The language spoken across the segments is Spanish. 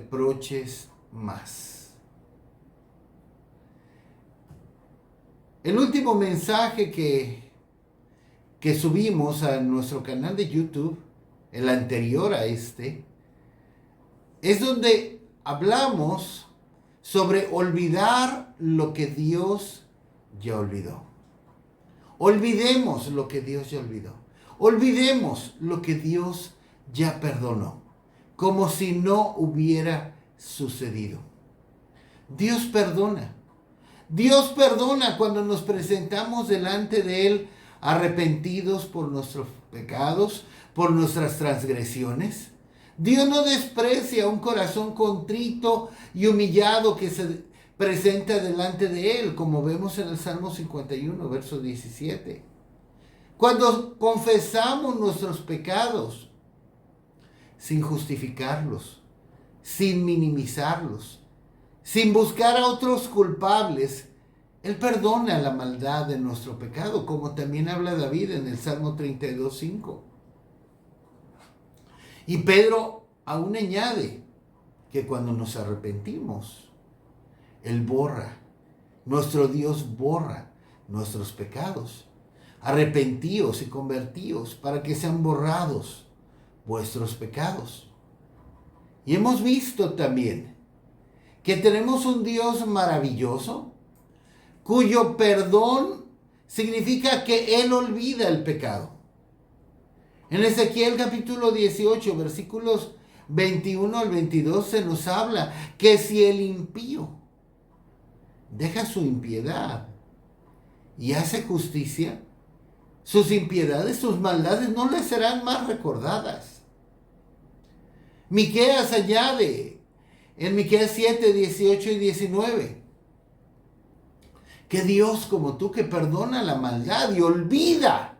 reproches más. El último mensaje que subimos a nuestro canal de YouTube, el anterior a este, es donde hablamos sobre olvidar lo que Dios ya olvidó. Olvidemos lo que Dios ya olvidó. Olvidemos lo que Dios ya perdonó, como si no hubiera sucedido. Dios perdona. Dios perdona cuando nos presentamos delante de Él arrepentidos por nuestros pecados, por nuestras transgresiones. Dios no desprecia un corazón contrito y humillado que se presenta delante de Él, como vemos en el Salmo 51, verso 17. Cuando confesamos nuestros pecados, sin justificarlos, sin minimizarlos, sin buscar a otros culpables, Él perdona la maldad de nuestro pecado, como también habla David en el Salmo 32, 5. Y Pedro aún añade que cuando nos arrepentimos, Él borra, nuestro Dios borra nuestros pecados. Arrepentíos y convertíos para que sean borrados vuestros pecados. Y hemos visto también que tenemos un Dios maravilloso, cuyo perdón significa que Él olvida el pecado. En Ezequiel capítulo 18, versículos 21 al 22 se nos habla que si el impío deja su impiedad y hace justicia, sus impiedades, sus maldades no le serán más recordadas. Miqueas añade en Miqueas 7, 18 y 19 que Dios como tú, que perdona la maldad y olvida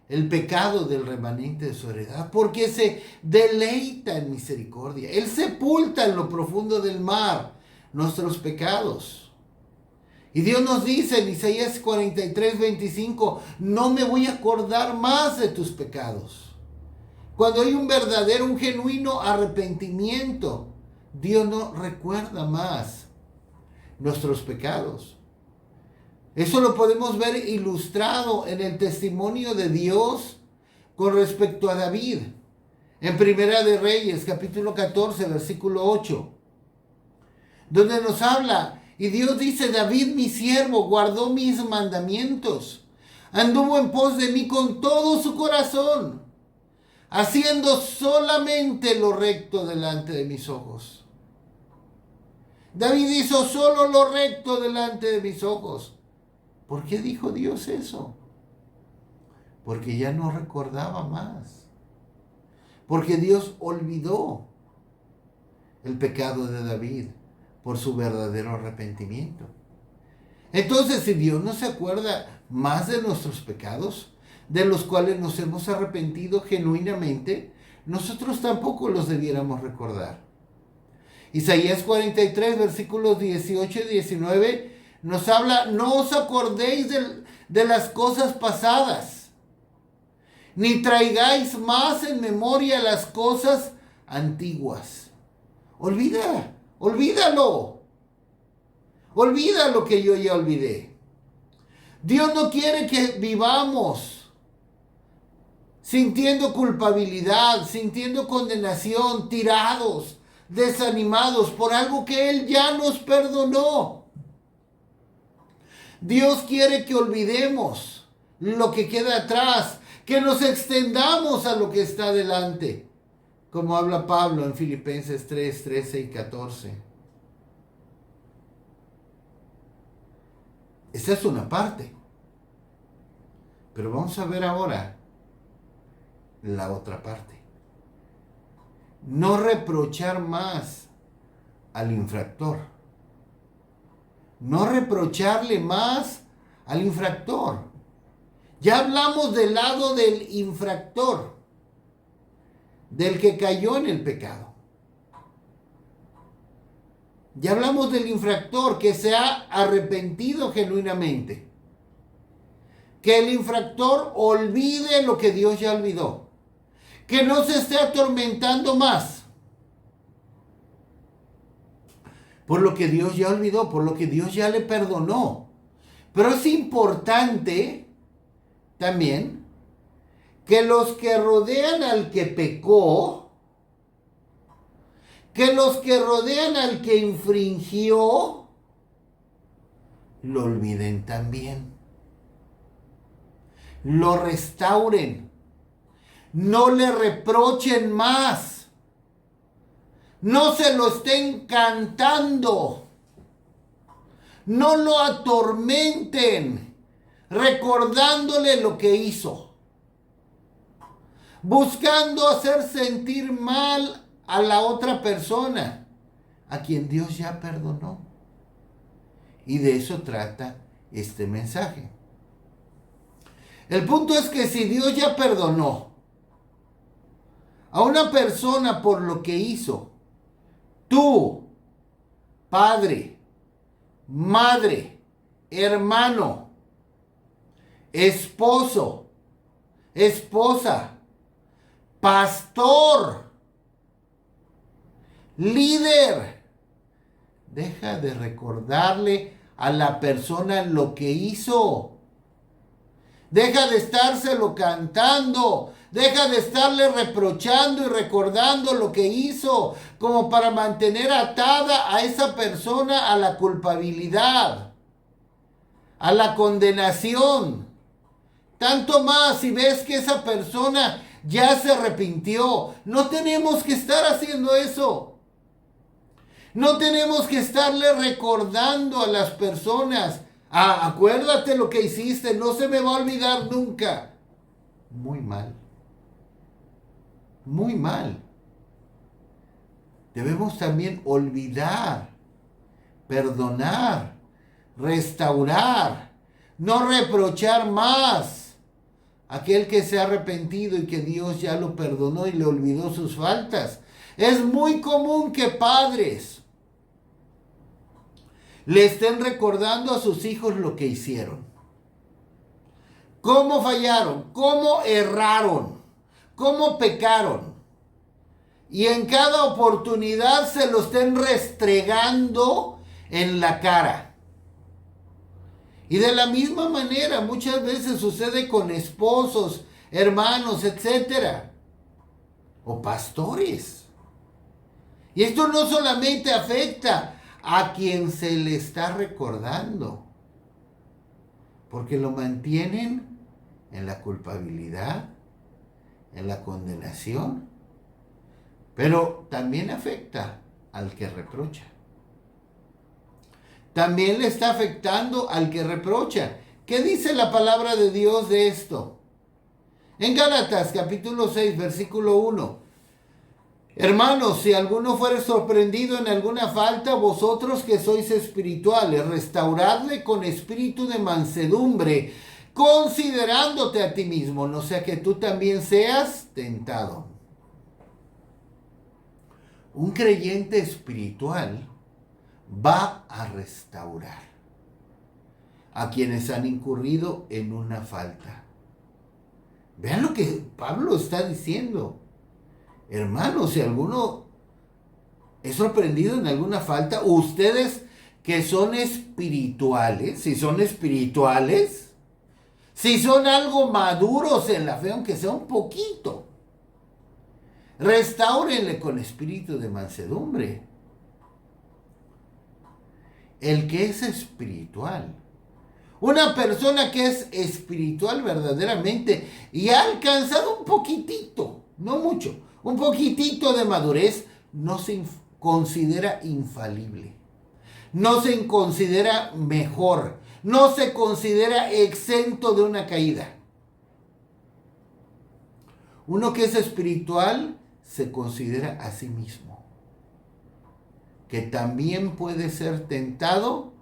el pecado del remanente de su heredad, porque se deleita en misericordia. Él sepulta en lo profundo del mar nuestros pecados. Y Dios nos dice en Isaías 43, 25, no me voy a acordar más de tus pecados. Cuando hay un verdadero, un genuino arrepentimiento, Dios no recuerda más nuestros pecados. Eso lo podemos ver ilustrado en el testimonio de Dios con respecto a David. En Primera de Reyes, capítulo 14, versículo 8, donde nos habla, y Dios dice, David mi siervo guardó mis mandamientos, anduvo en pos de mí con todo su corazón, haciendo solamente lo recto delante de mis ojos. David hizo solo lo recto delante de mis ojos. ¿Por qué dijo Dios eso? Porque ya no recordaba más. Porque Dios olvidó el pecado de David por su verdadero arrepentimiento. Entonces, si Dios no se acuerda más de nuestros pecados, de los cuales nos hemos arrepentido genuinamente, nosotros tampoco los debiéramos recordar. Isaías 43, versículos 18 y 19, nos habla, no os acordéis de las cosas pasadas, ni traigáis más en memoria las cosas antiguas. Olvídalo. Olvida lo que yo ya olvidé. Dios no quiere que vivamos sintiendo culpabilidad, sintiendo condenación, tirados, desanimados por algo que Él ya nos perdonó. Dios quiere que olvidemos lo que queda atrás, que nos extendamos a lo que está delante, como habla Pablo en Filipenses 3, 13 y 14. Esta es una parte. Pero vamos a ver ahora la otra parte. No reprochar más al infractor. No reprocharle más al infractor. Ya hablamos del lado del infractor, del que cayó en el pecado. Ya hablamos del infractor que se ha arrepentido genuinamente. Que el infractor olvide lo que Dios ya olvidó. Que no se esté atormentando más. por lo que Dios ya olvidó, por lo que Dios ya le perdonó. Pero es importante también que los que rodean al que pecó, que los que rodean al que infringió, lo olviden también. Lo restauren. No le reprochen más. No se lo estén cantando. No lo atormenten, recordándole lo que hizo, buscando hacer sentir mal a la otra persona, a quien Dios ya perdonó. Y de eso trata este mensaje. El punto es que si Dios ya perdonó a una persona por lo que hizo, tú, padre, madre, hermano, esposo, esposa, pastor, líder, deja de recordarle a la persona lo que hizo. Deja de estárselo cantando. Deja de estarle reprochando y recordando lo que hizo, como para mantener atada a esa persona a la culpabilidad, a la condenación. Tanto más si ves que esa persona ya se arrepintió. No tenemos que estar haciendo eso. No tenemos que estarle recordando a las personas: acuérdate lo que hiciste, no se me va a olvidar nunca. Muy mal. Muy mal. Debemos también olvidar, perdonar, restaurar, no reprochar más a aquel que se ha arrepentido y que Dios ya lo perdonó y le olvidó sus faltas. Es muy común que padres le estén recordando a sus hijos lo que hicieron, cómo fallaron, cómo erraron, cómo pecaron. Y en cada oportunidad se lo estén restregando en la cara. Y de la misma manera muchas veces sucede con esposos, hermanos, etcétera, o pastores. Y esto no solamente afecta a quien se le está recordando, porque lo mantienen en la culpabilidad, en la condenación, pero también afecta al que reprocha. También le está afectando al que reprocha. ¿Qué dice la palabra de Dios de esto? En Gálatas capítulo 6, versículo 1. Hermanos, si alguno fuere sorprendido en alguna falta, vosotros que sois espirituales, restauradle con espíritu de mansedumbre, considerándote a ti mismo, no sea que tú también seas tentado. Un creyente espiritual va a restaurar a quienes han incurrido en una falta. Vean lo que Pablo está diciendo. Hermanos, si alguno es sorprendido en alguna falta, ustedes que son espirituales, si son espirituales, si son algo maduros en la fe, aunque sea un poquito, restáurenle con espíritu de mansedumbre. El que es espiritual, una persona que es espiritual verdaderamente y ha alcanzado un poquitito, no mucho, un poquitito de madurez, no se considera infalible, no se considera mejor, no se considera exento de una caída. Uno que es espiritual se considera a sí mismo, que también puede ser tentado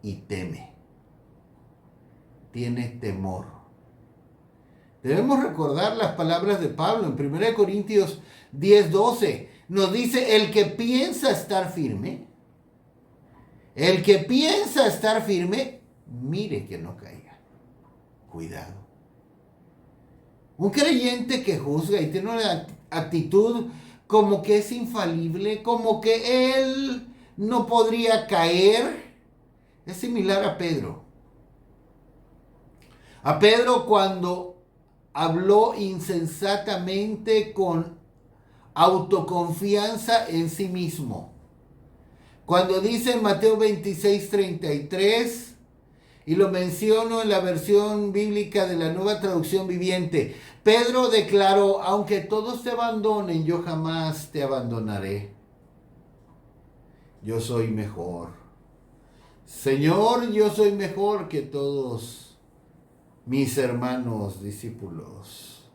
y teme, tiene temor. Debemos recordar las palabras de Pablo en 1 Corintios 10:12. Nos dice: el que piensa estar firme, mire que no caiga. Cuidado. Un creyente que juzga y tiene una actitud como que es infalible, como que él no podría caer, es similar a Pedro. A Pedro cuando habló insensatamente con autoconfianza en sí mismo. Cuando dice en Mateo 26:33, y lo menciono en la versión bíblica de la Nueva Traducción Viviente, Pedro declaró, aunque todos te abandonen, yo jamás te abandonaré. Yo soy mejor. Señor, yo soy mejor que todos mis hermanos discípulos.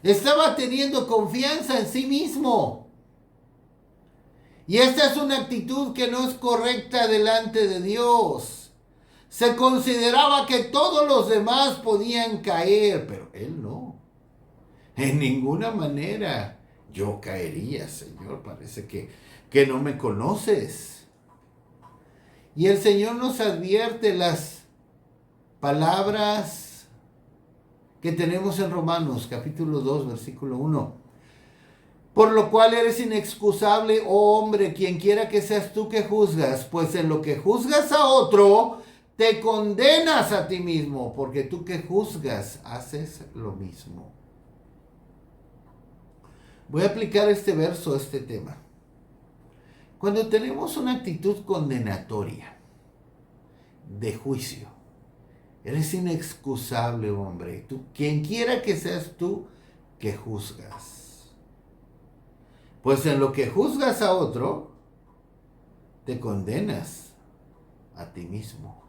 Estaba teniendo confianza en sí mismo. Y esta es una actitud que no es correcta delante de Dios. Se consideraba que todos los demás podían caer, pero él no. En ninguna manera yo caería, Señor. Parece que no me conoces. Y el Señor nos advierte las palabras que tenemos en Romanos capítulo 2, versículo 1. Por lo cual eres inexcusable, oh hombre, quien quiera que seas tú que juzgas, pues en lo que juzgas a otro, te condenas a ti mismo, porque tú que juzgas haces lo mismo. Voy a aplicar este verso a este tema. Cuando tenemos una actitud condenatoria, de juicio, eres inexcusable, hombre, tú, quien quiera que seas tú que juzgas. Pues en lo que juzgas a otro, te condenas a ti mismo.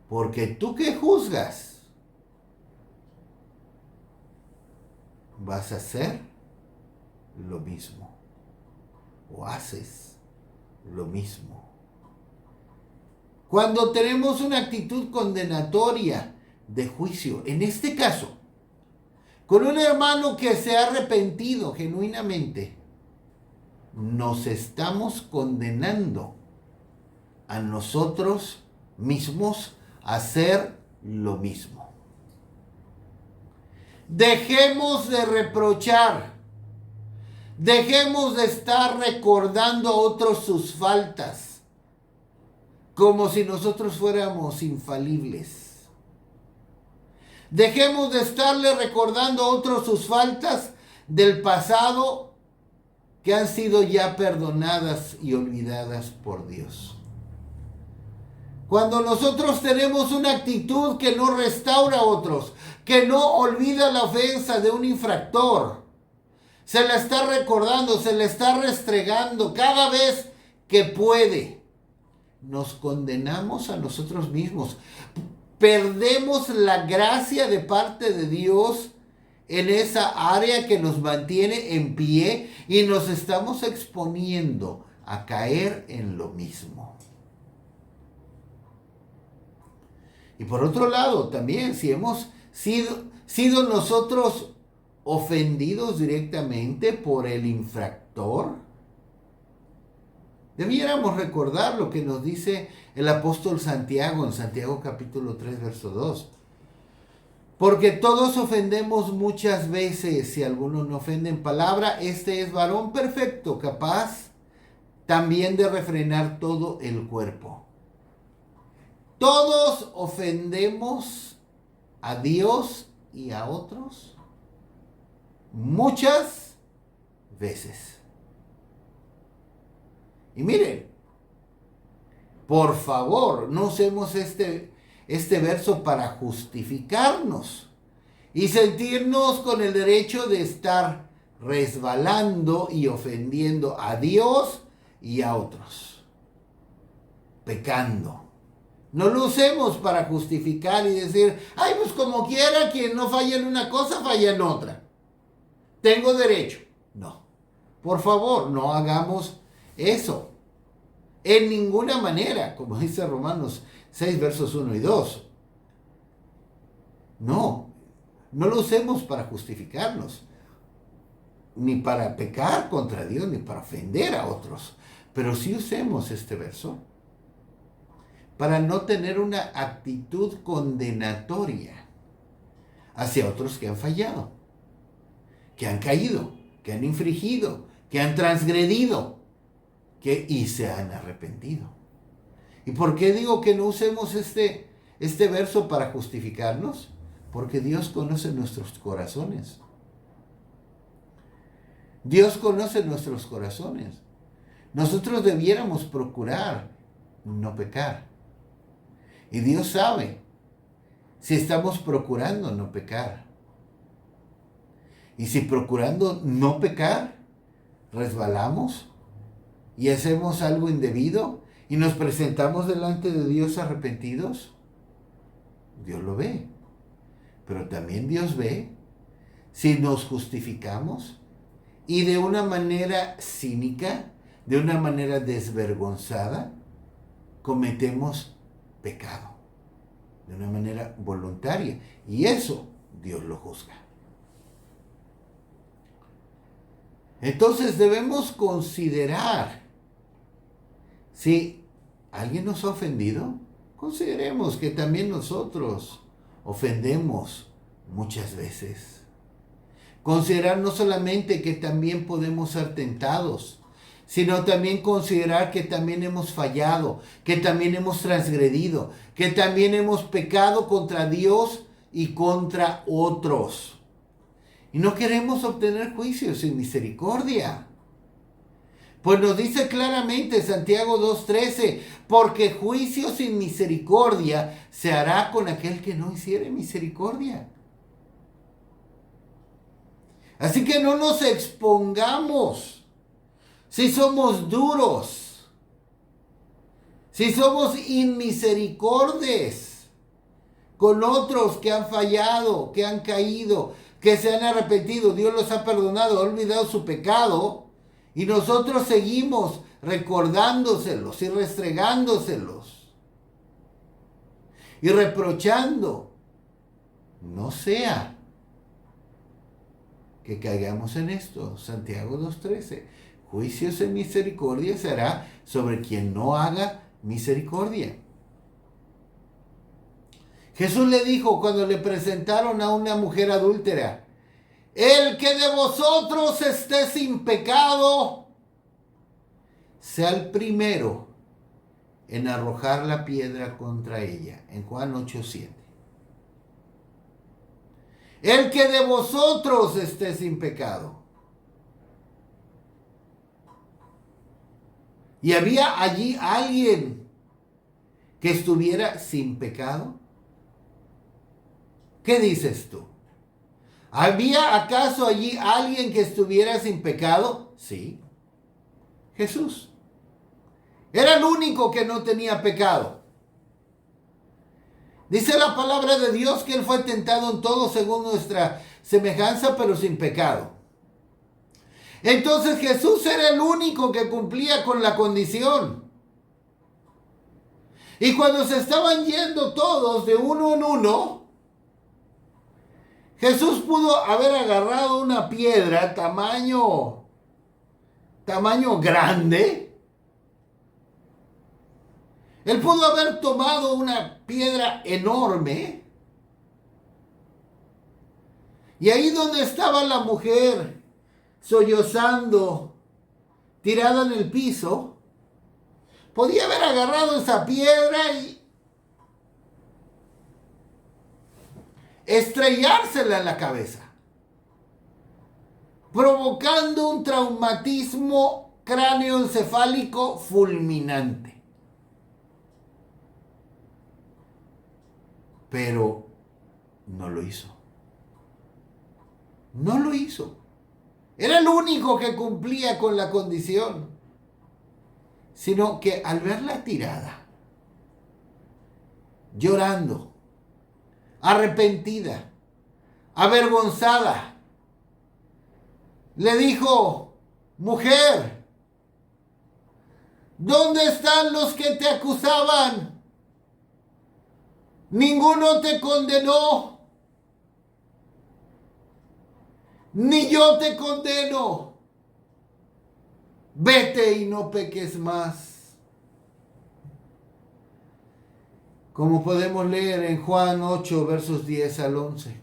Porque tú que juzgas, vas a hacer lo mismo. O haces lo mismo. Cuando tenemos una actitud condenatoria de juicio, en este caso, con un hermano que se ha arrepentido genuinamente, nos estamos condenando a nosotros mismos a hacer lo mismo. Dejemos de reprochar. Dejemos de estar recordando a otros sus faltas, como si nosotros fuéramos infalibles. Dejemos de estarle recordando a otros sus faltas del pasado que han sido ya perdonadas y olvidadas por Dios. Cuando nosotros tenemos una actitud que no restaura a otros, que no olvida la ofensa de un infractor, se la está recordando, se la está restregando cada vez que puede, nos condenamos a nosotros mismos. Perdemos la gracia de parte de Dios en esa área que nos mantiene en pie y nos estamos exponiendo a caer en lo mismo. Y por otro lado, también si hemos sido nosotros ofendidos directamente por el infractor, debiéramos recordar lo que nos dice el apóstol Santiago en Santiago capítulo 3, verso 2. Porque todos ofendemos muchas veces, si alguno no ofende en palabra, este es varón perfecto, capaz también de refrenar todo el cuerpo. Todos ofendemos a Dios y a otros muchas veces. Y miren, por favor, no usemos este verso para justificarnos y sentirnos con el derecho de estar resbalando y ofendiendo a Dios y a otros, pecando. No lo usemos para justificar y decir, ay, pues como quiera, quien no falla en una cosa, falla en otra. Tengo derecho. No, por favor, no hagamos eso. En ninguna manera, como dice Romanos 6, versos 1 y 2. No lo usemos para justificarnos, ni para pecar contra Dios, ni para ofender a otros. Pero sí usemos este verso para no tener una actitud condenatoria hacia otros que han fallado, que han caído, que han infringido, que han transgredido, y se han arrepentido. ¿Y por qué digo que no usemos este verso para justificarnos? Porque Dios conoce nuestros corazones. Dios conoce nuestros corazones. Nosotros debiéramos procurar no pecar. Y Dios sabe si estamos procurando no pecar. Y si procurando no pecar, resbalamos y hacemos algo indebido y nos presentamos delante de Dios arrepentidos, Dios lo ve. Pero también Dios ve si nos justificamos y de una manera cínica, de una manera desvergonzada, cometemos pecado. De una manera voluntaria. Y eso Dios lo juzga. Entonces debemos considerar si alguien nos ha ofendido. Consideremos que también nosotros ofendemos muchas veces. Considerar no solamente que también podemos ser tentados, sino también considerar que también hemos fallado, que también hemos transgredido, que también hemos pecado contra Dios y contra otros. Y no queremos obtener juicio sin misericordia. Pues nos dice claramente Santiago 2:13, porque juicio sin misericordia se hará con aquel que no hiciere misericordia. Así que no nos expongamos si somos duros, si somos inmisericordes con otros que han fallado, que han caído, que se han arrepentido. Dios los ha perdonado, ha olvidado su pecado y nosotros seguimos recordándoselos y restregándoselos y reprochando. No sea que caigamos en esto. Santiago 2:13. Juicio sin misericordia será sobre quien no haga misericordia. Jesús le dijo cuando le presentaron a una mujer adúltera: el que de vosotros esté sin pecado, sea el primero en arrojar la piedra contra ella. En Juan 8:7. El que de vosotros esté sin pecado. ¿Y había allí alguien que estuviera sin pecado? ¿Qué dices tú? ¿Había acaso allí alguien que estuviera sin pecado? Sí, Jesús. Era el único que no tenía pecado. Dice la palabra de Dios que Él fue tentado en todo según nuestra semejanza, pero sin pecado. Entonces Jesús era el único que cumplía con la condición. Y cuando se estaban yendo todos de uno en uno, Jesús pudo haber agarrado una piedra tamaño grande. Él pudo haber tomado una piedra enorme. Y ahí donde estaba la mujer, sollozando, tirada en el piso, podía haber agarrado esa piedra y estrellársela en la cabeza, provocando un traumatismo cráneoencefálico fulminante. Pero no lo hizo. No lo hizo. Era el único que cumplía con la condición. Sino que al verla tirada, llorando, arrepentida, avergonzada, le dijo: mujer, ¿dónde están los que te acusaban? ¿Ninguno te condenó? Ni yo te condeno. Vete y no peques más. Como podemos leer en Juan 8, versos 10 al 11.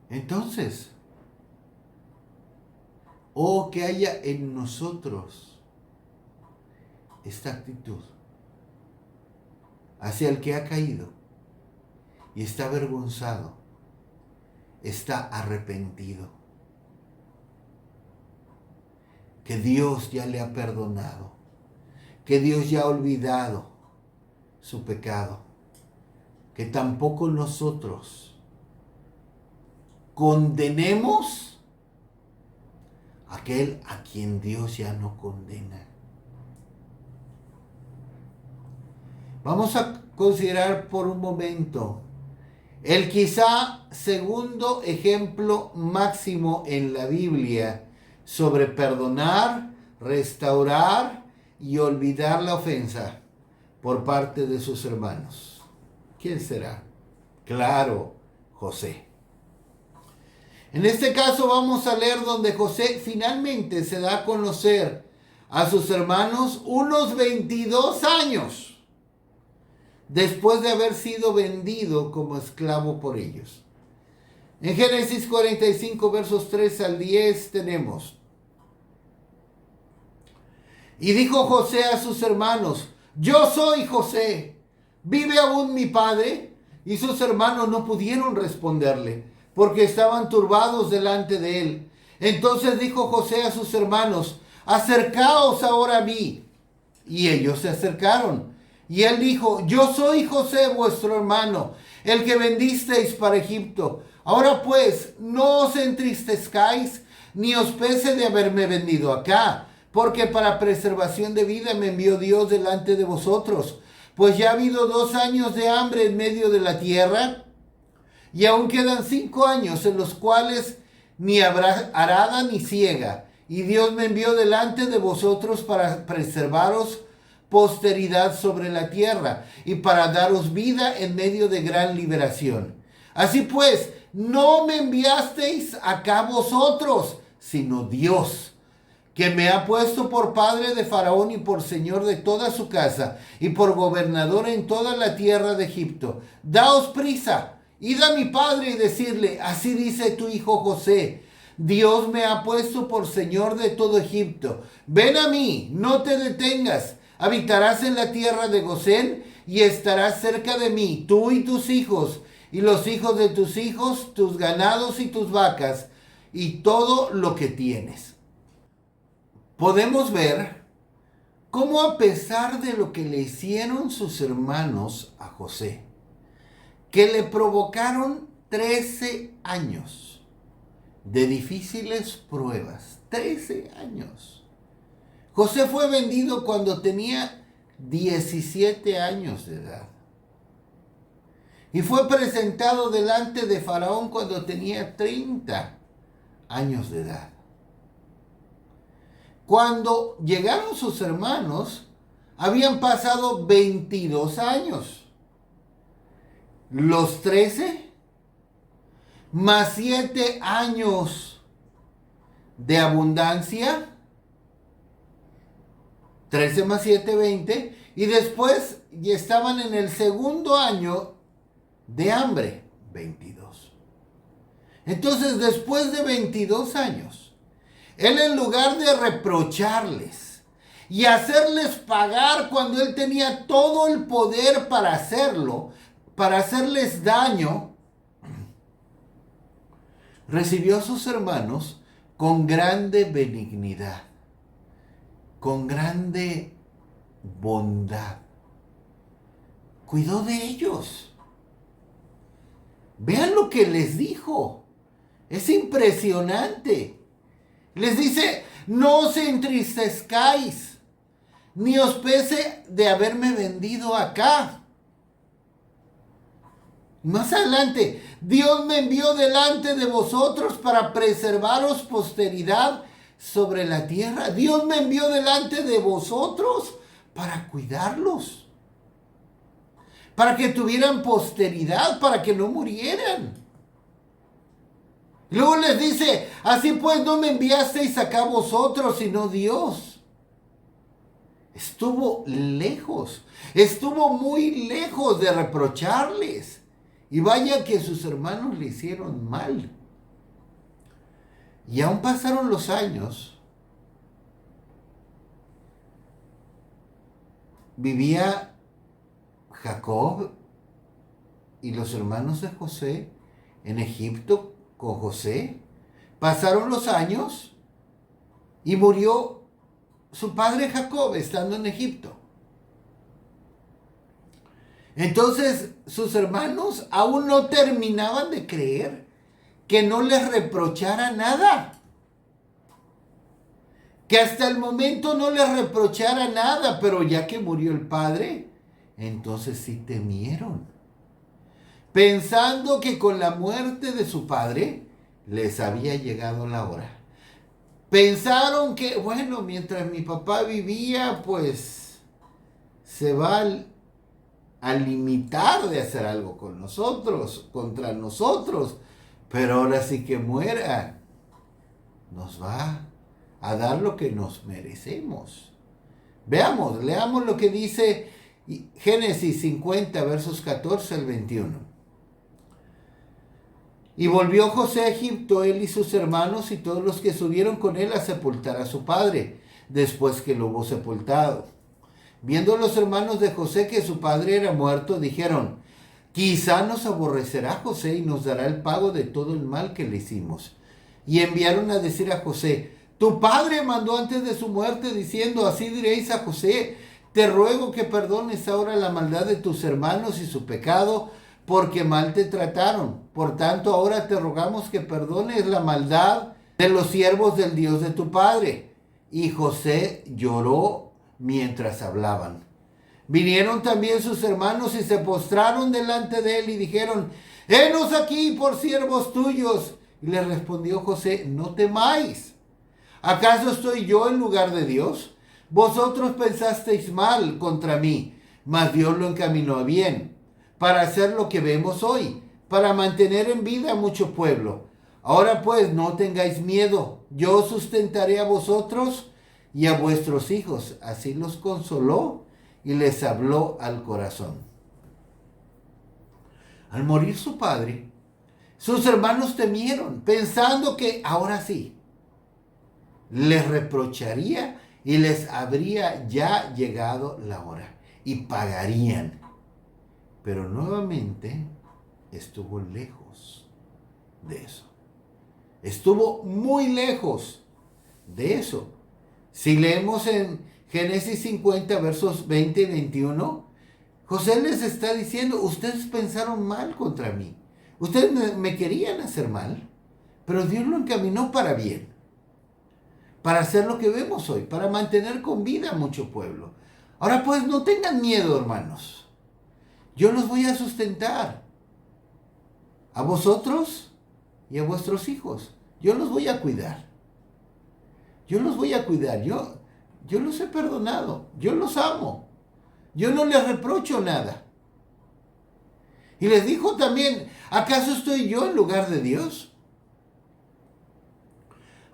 Entonces, Oh, que haya en nosotros esta actitud hacia el que ha caído y está avergonzado, está arrepentido, que Dios ya le ha perdonado, que Dios ya ha olvidado su pecado, que tampoco nosotros condenemos a aquel a quien Dios ya no condena. Vamos a considerar por un momento el quizá segundo ejemplo máximo en la Biblia sobre perdonar, restaurar y olvidar la ofensa por parte de sus hermanos. ¿Quién será? Claro, José. En este caso vamos a leer donde José finalmente se da a conocer a sus hermanos unos 22 años después de haber sido vendido como esclavo por ellos. En Génesis 45, versos 3 al 10 tenemos: y dijo José a sus hermanos: yo soy José, ¿vive aún mi padre? Y sus hermanos no pudieron responderle, porque estaban turbados delante de él. Entonces dijo José a sus hermanos: acercaos ahora a mí. Y ellos se acercaron. Y él dijo: yo soy José, vuestro hermano, el que vendisteis para Egipto. Ahora pues, no os entristezcáis, ni os pese de haberme vendido acá, porque para preservación de vida me envió Dios delante de vosotros. Pues ya ha habido 2 años de hambre en medio de la tierra, y aún quedan 5 años en los cuales ni habrá arada ni siega. Y Dios me envió delante de vosotros para preservaros posteridad sobre la tierra y para daros vida en medio de gran liberación. Así pues, no me enviasteis acá vosotros, sino Dios, que me ha puesto por padre de Faraón y por señor de toda su casa y por gobernador en toda la tierra de Egipto. Daos prisa, id a mi padre y decirle: así dice tu hijo José, Dios me ha puesto por señor de todo Egipto. Ven a mí, no te detengas. Habitarás en la tierra de Gosén y estarás cerca de mí, tú y tus hijos, y los hijos de tus hijos, tus ganados y tus vacas, y todo lo que tienes. Podemos ver cómo, a pesar de lo que le hicieron sus hermanos a José, que le provocaron 13 años de difíciles pruebas, 13 años. José fue vendido cuando tenía 17 años de edad. Y fue presentado delante de Faraón cuando tenía 30 años de edad. Cuando llegaron sus hermanos, habían pasado 22 años. Los 13 más 7 años de abundancia, 13 más 7, 20, y después ya estaban en el segundo año de hambre, 22. Entonces, después de 22 años, él, en lugar de reprocharles y hacerles pagar cuando él tenía todo el poder para hacerlo, para hacerles daño, recibió a sus hermanos con grande benignidad, con grande bondad. Cuidó de ellos. Vean lo que les dijo. Es impresionante. Les dice: no os entristezcáis, ni os pese de haberme vendido acá. Más adelante: Dios me envió delante de vosotros para preservaros posteridad sobre la tierra. Dios me envió delante de vosotros para cuidarlos, para que tuvieran posteridad, para que no murieran. Luego les dice: así pues, no me enviasteis acá vosotros, sino Dios. Estuvo lejos, estuvo muy lejos de reprocharles. Y vaya que sus hermanos le hicieron mal. Y aún pasaron los años, vivía Jacob y los hermanos de José en Egipto con José. Pasaron los años y murió su padre Jacob estando en Egipto. Entonces sus hermanos aún no terminaban de creer que no les reprochara nada. Que hasta el momento no les reprochara nada, pero ya que murió el padre, entonces sí temieron. Pensando que con la muerte de su padre les había llegado la hora. Pensaron que, bueno, mientras mi papá vivía, pues se va a limitar de hacer algo con nosotros, contra nosotros, pero ahora sí que muera, nos va a dar lo que nos merecemos. Leamos lo que dice Génesis 50, versos 14 al 21. Y volvió José a Egipto, él y sus hermanos y todos los que subieron con él a sepultar a su padre, después que lo hubo sepultado. Viendo los hermanos de José que su padre era muerto, dijeron: quizá nos aborrecerá José y nos dará el pago de todo el mal que le hicimos. Y enviaron a decir a José: tu padre mandó antes de su muerte diciendo, así diréis a José, te ruego que perdones ahora la maldad de tus hermanos y su pecado, porque mal te trataron. Por tanto, ahora te rogamos que perdones la maldad de los siervos del Dios de tu padre. Y José lloró mientras hablaban. Vinieron también sus hermanos y se postraron delante de él y dijeron: henos aquí por siervos tuyos. Y le respondió José: no temáis. ¿Acaso estoy yo en lugar de Dios? Vosotros pensasteis mal contra mí, mas Dios lo encaminó a bien, para hacer lo que vemos hoy, para mantener en vida a mucho pueblo. Ahora pues no tengáis miedo, yo os sustentaré a vosotros y a vuestros hijos. Así los consoló y les habló al corazón. Al morir su padre, sus hermanos temieron, pensando que ahora sí les reprocharía y les habría ya llegado la hora y pagarían. Pero nuevamente estuvo lejos de eso. Estuvo muy lejos de eso. Si leemos en Génesis 50, versos 20 y 21, José les está diciendo: ustedes pensaron mal contra mí. Ustedes me querían hacer mal, pero Dios lo encaminó para bien. Para hacer lo que vemos hoy, para mantener con vida a mucho pueblo. Ahora pues no tengan miedo, hermanos. Yo los voy a sustentar. A vosotros y a vuestros hijos. Yo los voy a cuidar. Yo los voy a cuidar. Yo los he perdonado. Yo los amo. Yo no les reprocho nada. Y les dijo también: ¿acaso estoy yo en lugar de Dios?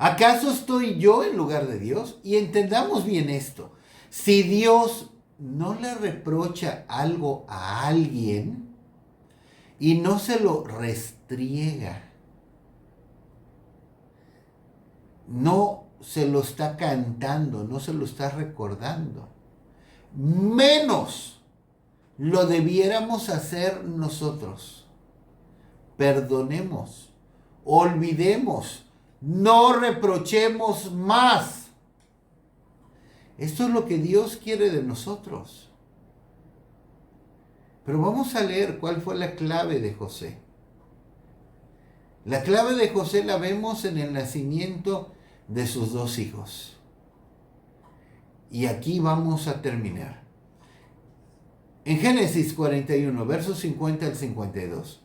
¿Acaso estoy yo en lugar de Dios? Y entendamos bien esto. Si Dios no le reprocha algo a alguien y no se lo restriega, no se lo está cantando, no se lo está recordando, menos lo debiéramos hacer nosotros. Perdonemos, olvidemos, no reprochemos más. Esto es lo que Dios quiere de nosotros. Pero vamos a leer cuál fue la clave de José. La clave de José la vemos en el nacimiento de sus dos hijos. Y aquí vamos a terminar. En Génesis 41, versos 50 al 52.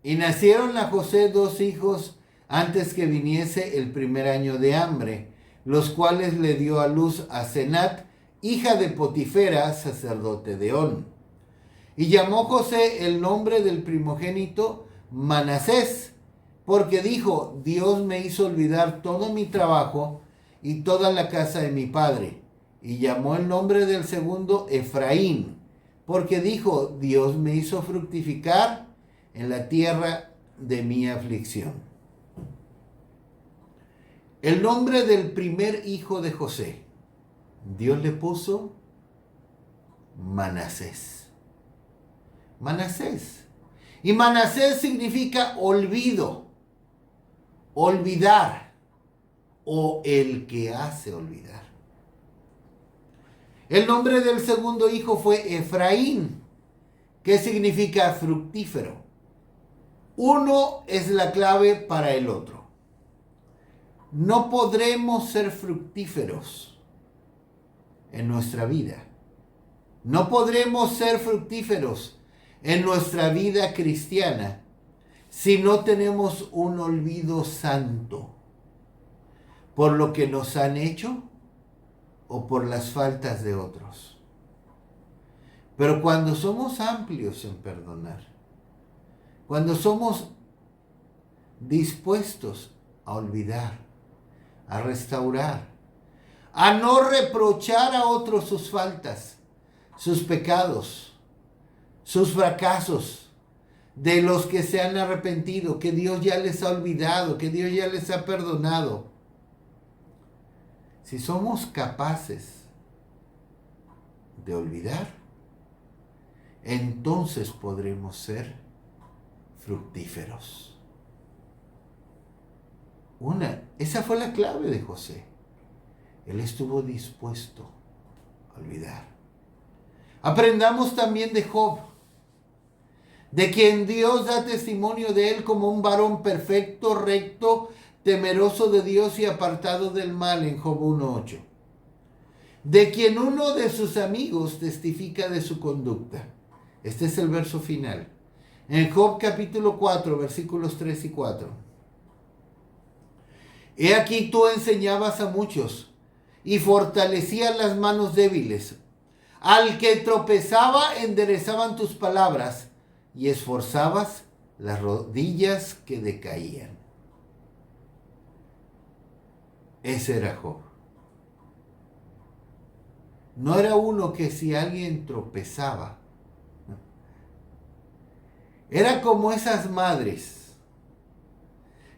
Y nacieron a José dos hijos antes que viniese el primer año de hambre, los cuales le dio a luz a Senat, hija de Potifera, sacerdote de On. Y llamó José el nombre del primogénito Manasés, porque dijo: Dios me hizo olvidar todo mi trabajo y toda la casa de mi padre. Y llamó el nombre del segundo Efraín, porque dijo: Dios me hizo fructificar en la tierra de mi aflicción. El nombre del primer hijo de José, Dios le puso Manasés. Manasés. Y Manasés significa olvido, olvidar o el que hace olvidar. El nombre del segundo hijo fue Efraín, que significa fructífero. Uno es la clave para el otro. No podremos ser fructíferos en nuestra vida. No podremos ser fructíferos en nuestra vida cristiana si no tenemos un olvido santo por lo que nos han hecho o por las faltas de otros. Pero cuando somos amplios en perdonar, cuando somos dispuestos a olvidar, a restaurar, a no reprochar a otros sus faltas, sus pecados, sus fracasos, de los que se han arrepentido, que Dios ya les ha olvidado, que Dios ya les ha perdonado. Si somos capaces de olvidar, entonces podremos ser fructíferos. Esa fue la clave de José. Él estuvo dispuesto a olvidar. Aprendamos también de Job, de quien Dios da testimonio de él como un varón perfecto, recto, temeroso de Dios y apartado del mal en Job 1:8. De quien uno de sus amigos testifica de su conducta. Este es el verso final. En Job capítulo 4, versículos 3 y 4. He aquí tú enseñabas a muchos y fortalecías las manos débiles. Al que tropezaba enderezaban tus palabras y esforzabas las rodillas que decaían. Ese era Job. No era uno que si alguien tropezaba. Era como esas madres,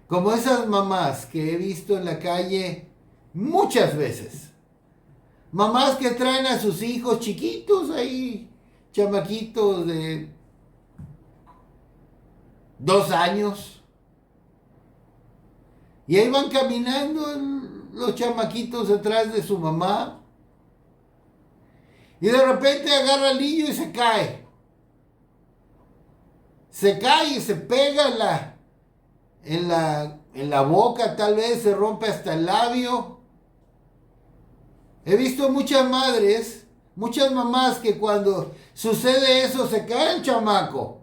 como esas mamás que he visto en la calle muchas veces. Mamás que traen a sus hijos chiquitos ahí, chamaquitos de 2 años. Y ahí van caminando los chamaquitos detrás de su mamá. Y de repente agarra al niño y se cae. Se cae y se pega en la boca, tal vez se rompe hasta el labio. He visto muchas madres, muchas mamás que cuando sucede eso se cae el chamaco,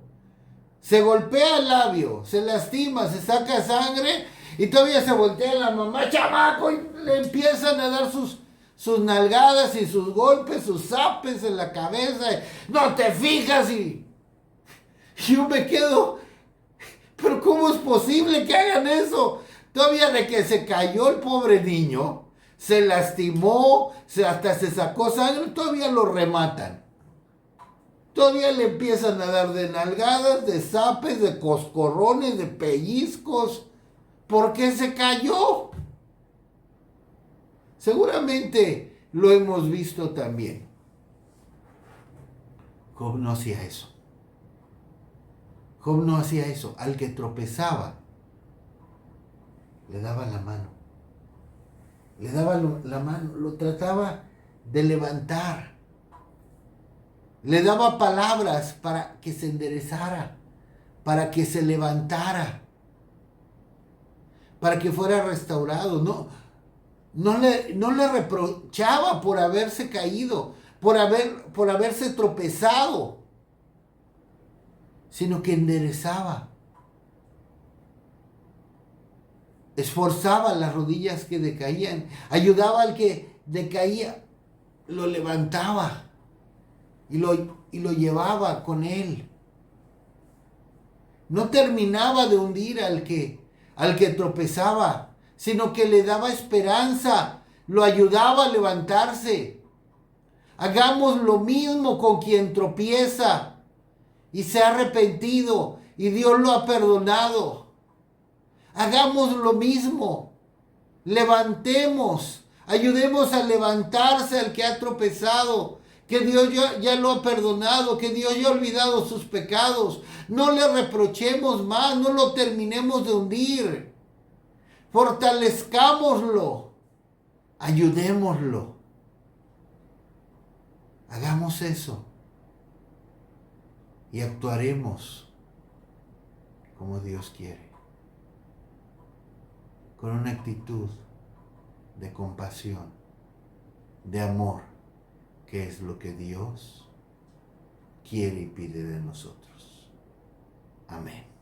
se golpea el labio, se lastima, se saca sangre y todavía se voltea la mamá, chamaco, y le empiezan a dar sus nalgadas y sus golpes, sus zapes en la cabeza. No te fijas y yo me quedo, pero ¿cómo es posible que hagan eso? Todavía de que se cayó el pobre niño, se lastimó, hasta se sacó sangre, todavía lo rematan. Todavía le empiezan a dar de nalgadas, de zapes, de coscorrones, de pellizcos. ¿Por qué se cayó? Seguramente lo hemos visto también. Job no hacía eso. Job no hacía eso. Al que tropezaba, le daba la mano. Le daba la mano, lo trataba de levantar. Le daba palabras para que se enderezara, para que se levantara, para que fuera restaurado. No le reprochaba por haberse caído, por haberse tropezado, sino que enderezaba. Esforzaba las rodillas que decaían, ayudaba al que decaía, lo levantaba y lo llevaba con él. No terminaba de hundir al que tropezaba, sino que le daba esperanza, lo ayudaba a levantarse. Hagamos lo mismo con quien tropieza y se ha arrepentido y Dios lo ha perdonado. Hagamos lo mismo. Levantemos, ayudemos a levantarse al que ha tropezado, que Dios ya lo ha perdonado, que Dios ya ha olvidado sus pecados. No le reprochemos más, no lo terminemos de hundir. Fortalezcámoslo, ayudémoslo. Hagamos eso y actuaremos como Dios quiere, con una actitud de compasión, de amor, que es lo que Dios quiere y pide de nosotros. Amén.